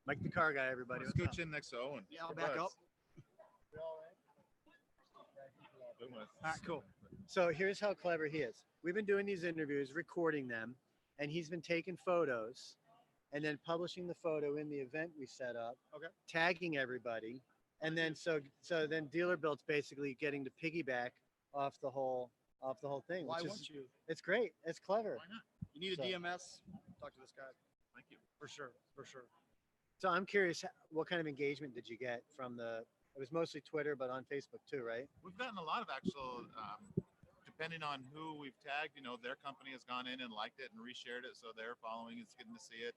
Mike the car guy, everybody. Let's scooch in next to Owen. Yeah, I'll back up. All right, cool. So here's how clever he is. We've been doing these interviews, recording them, and he's been taking photos and then publishing the photo in the event we set up, tagging everybody. And then so then DealerBuilt's basically getting to piggyback off the whole thing. Why wouldn't you? It's great. It's clever. Why not? You need a So- DMS? Talk to this guy. Thank you. For sure. For sure. So I'm curious, what kind of engagement did you get from it was mostly Twitter, but on Facebook too, right? We've gotten a lot of actual, depending on who we've tagged, their company has gone in and liked it and reshared it. So they're following, it's getting to see it.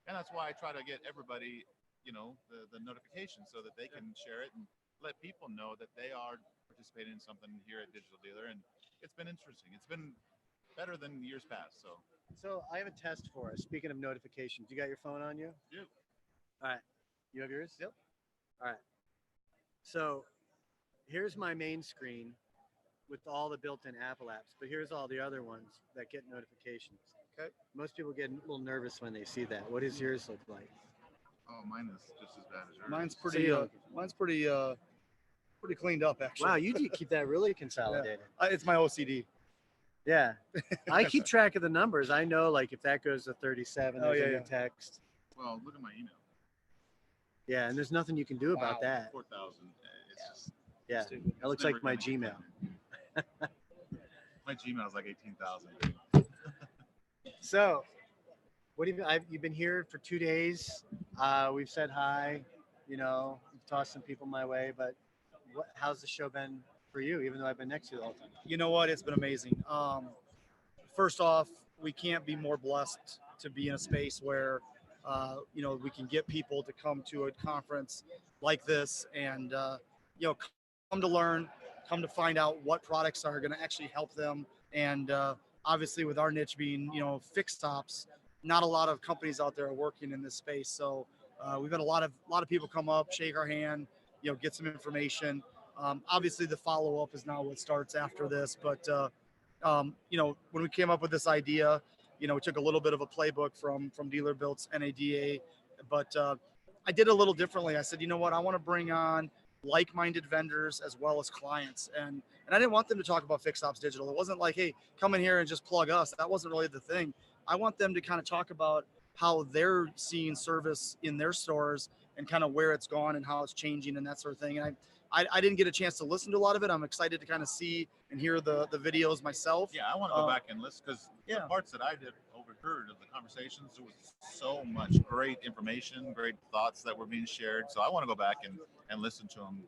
And that's why I try to get everybody, the notification so that they can share it and let people know that they are participating in something here at Digital Dealer. And it's been interesting. It's been better than years past. So I have a test for us. Speaking of notifications, you got your phone on you? Yeah. All right. You have yours? Yep. All right. So here's my main screen with all the built-in Apple apps, but here's all the other ones that get notifications. Okay. Most people get a little nervous when they see that. What does yours look like? Oh, mine is just as bad as yours. Mine's pretty cleaned up, actually. Wow, you do keep that really consolidated. It's my OCD. Yeah. I keep track of the numbers. I know, like, if that goes to 37, there's a new text. Well, look at my email. Yeah, and there's nothing you can do about that. 4,000. It's just Yeah, Stupid. that looks never like my gonna get Gmail. done. My Gmail is like 18,000. So, what have you've been here for 2 days? We've said hi. You've tossed some people my way, but how's the show been for you? Even though I've been next to you the whole time. You know what? It's been amazing. First off, we can't be more blessed to be in a space where, we can get people to come to a conference like this and, come to learn, come to find out what products are going to actually help them. And obviously with our niche being, fixed tops, not a lot of companies out there are working in this space. So we've had a lot of people come up, shake our hand, get some information. Obviously the follow-up is now what starts after this, but when we came up with this idea, we took a little bit of a playbook from DealerBuilt's NADA, but I did a little differently. I said, you know what, I want to bring on like-minded vendors as well as clients, and I didn't want them to talk about Fixed Ops Digital. It wasn't like, hey, come in here and just plug us. That wasn't really the thing. I want them to kind of talk about how they're seeing service in their stores and kind of where it's gone and how it's changing and that sort of thing. And I didn't get a chance to listen to a lot of it. I'm excited to kind of see and hear the videos myself. Yeah, I want to go back and listen because the parts that I did overheard of the conversations, there was so much great information, great thoughts that were being shared. So I want to go back and listen to them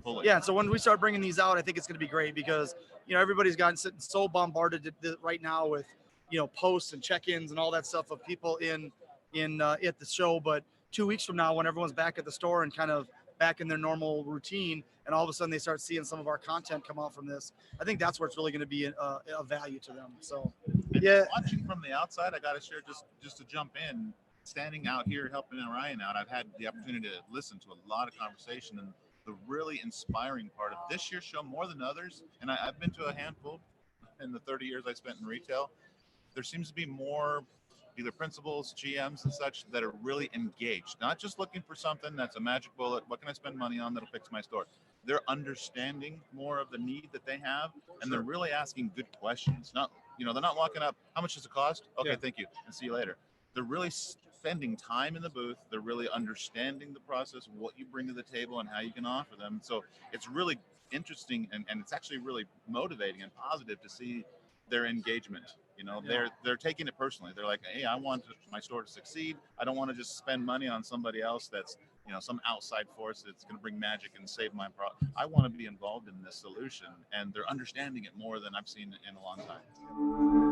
fully. Yeah, so when we start bringing these out, I think it's going to be great because, everybody's gotten so bombarded right now with, posts and check-ins and all that stuff of people in at the show. But 2 weeks from now, when everyone's back at the store and kind of back in their normal routine, and all of a sudden they start seeing some of our content come out from this, I think that's where it's really going to be a value to them. So, Watching from the outside, I got to share just to jump in, standing out here helping Ryan out, I've had the opportunity to listen to a lot of conversation, and the really inspiring part of this year's show more than others, and I've been to a handful in the 30 years I spent in retail, there seems to be more either principals, GMs and such that are really engaged, not just looking for something that's a magic bullet. What can I spend money on that'll fix my store? They're understanding more of the need that they have, and they're really asking good questions. Not, they're not walking up, how much does it cost? Okay, thank you, and see you later. They're really spending time in the booth. They're really understanding the process, what you bring to the table and how you can offer them. So it's really interesting, and it's actually really motivating and positive to see their engagement. They're taking it personally. They're like, hey, I want my store to succeed. I don't want to just spend money on somebody else that's, some outside force that's going to bring magic and save my product. I want to be involved in this solution, and they're understanding it more than I've seen in a long time.